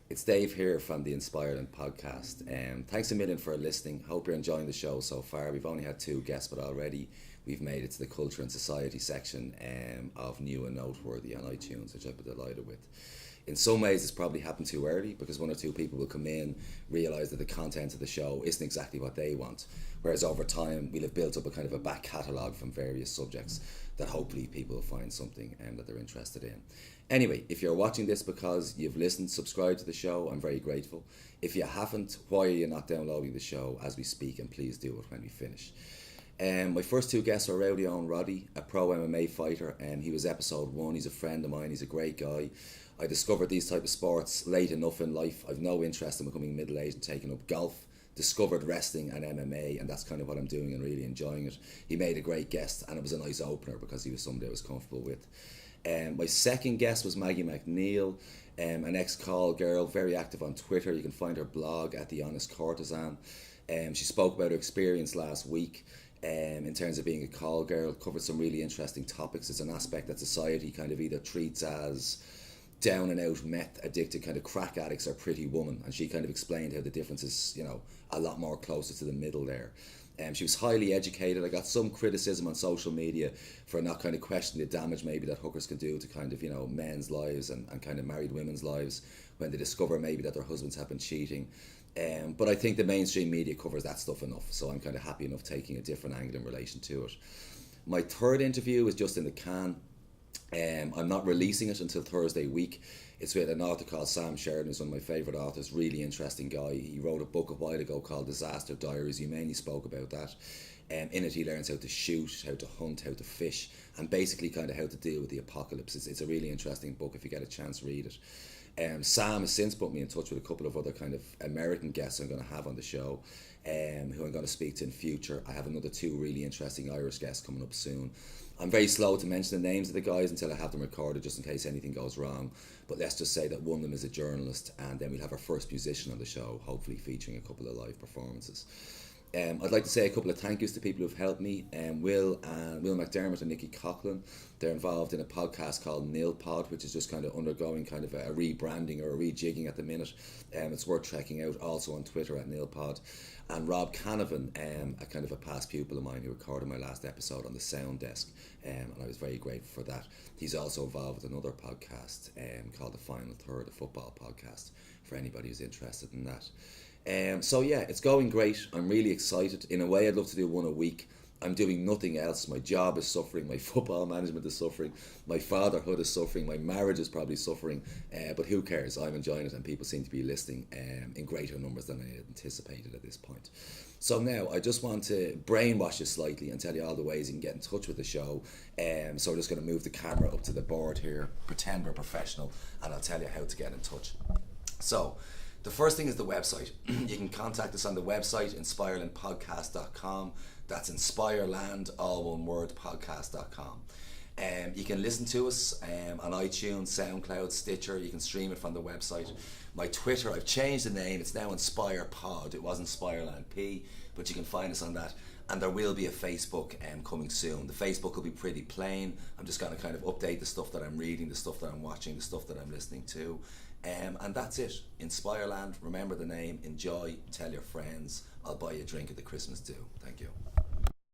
It's Dave here from the Inspireland podcast. Thanks a million for listening. Hope you're enjoying the show so far. We've only had two guests, but already we've made it to the culture and society section of new and noteworthy on iTunes, which I've been delighted with. In some ways, it's probably happened too early because one or two people will come in, realise that the content of the show isn't exactly what they want. Whereas over time, we'll have built up a kind of a back catalogue from various subjects that hopefully people will find something that they're interested in. Anyway, if you're watching this because you've listened, subscribe to the show, I'm very grateful. If you haven't, why are you not downloading the show as we speak? And please do it when we finish. My first two guests are Rowdy on Roddy, a pro MMA fighter, and he was episode 1. He's a friend of mine, he's a great guy. I discovered these type of sports late enough in life. I've no interest in becoming middle-aged and taking up golf. Discovered wrestling and MMA, and that's kind of what I'm doing and really enjoying it. He made a great guest, and it was a nice opener because he was somebody I was comfortable with. My second guest was Maggie McNeil, an ex-call girl, very active on Twitter. You can find her blog at The Honest Courtesan. She spoke about her experience last week in terms of being a call girl, covered some really interesting topics. It's an aspect that society kind of either treats as down and out meth addicted kind of crack addicts or pretty woman, and she kind of explained how the difference is, you know, a lot more closer to the middle there. She was highly educated. I got some criticism on social media for not kind of questioning the damage maybe that hookers can do to kind of, you know, men's lives and kind of married women's lives when they discover maybe that their husbands have been cheating. But I think the mainstream media covers that stuff enough, so I'm kind of happy enough taking a different angle in relation to it. My third interview is just in the can. I'm not releasing it until Thursday week. It's with an author called Sam Sheridan, who's one of my favourite authors, really interesting guy. He wrote a book a while ago called Disaster Diaries. He mainly spoke about that. In it he learns how to shoot, how to hunt, how to fish, and basically kind of how to deal with the apocalypse. It's a really interesting book. If you get a chance, read it. Sam has since put me in touch with a couple of other kind of American guests I'm going to have on the show, who I'm going to speak to in future. I have another 2 really interesting Irish guests coming up soon. I'm very slow to mention the names of the guys until I have them recorded, just in case anything goes wrong. But let's just say that one of them is a journalist, and then we'll have our first musician on the show, hopefully featuring a couple of live performances. I'd like to say a couple of thank yous to people who've helped me. Will McDermott and Nikki Coughlin. They're involved in a podcast called Nil Pod, which is just kind of undergoing kind of a rebranding or a rejigging at the minute. It's worth checking out. Also on Twitter at Nil Pod. And Rob Canavan, a kind of a past pupil of mine who recorded my last episode on the sound desk, and I was very grateful for that. He's also involved with another podcast called The Final Third, a football podcast, for anybody who's interested in that. So yeah, it's going great. I'm really excited. In a way, I'd love to do one a week. I'm doing nothing else. My job is suffering. My football management is suffering. My fatherhood is suffering. My marriage is probably suffering. But who cares? I'm enjoying it, and people seem to be listening in greater numbers than I anticipated at this point. So now I just want to brainwash you slightly and tell you all the ways you can get in touch with the show. So we're just going to move the camera up to the board here, pretend we're professional, and I'll tell you how to get in touch. So the first thing is the website. You can contact us on the website, inspirelandpodcast.com. That's Inspireland, all one word, podcast.com. You can listen to us on iTunes, SoundCloud, Stitcher. You can stream it from the website. My Twitter, I've changed the name. It's now InspirePod. It was Inspireland P, but you can find us on that. And there will be a Facebook coming soon. The Facebook will be pretty plain. I'm just going to kind of update the stuff that I'm reading, the stuff that I'm watching, the stuff that I'm listening to. And that's it. Inspireland, remember the name, enjoy, tell your friends. I'll buy you a drink at the Christmas do. Thank you.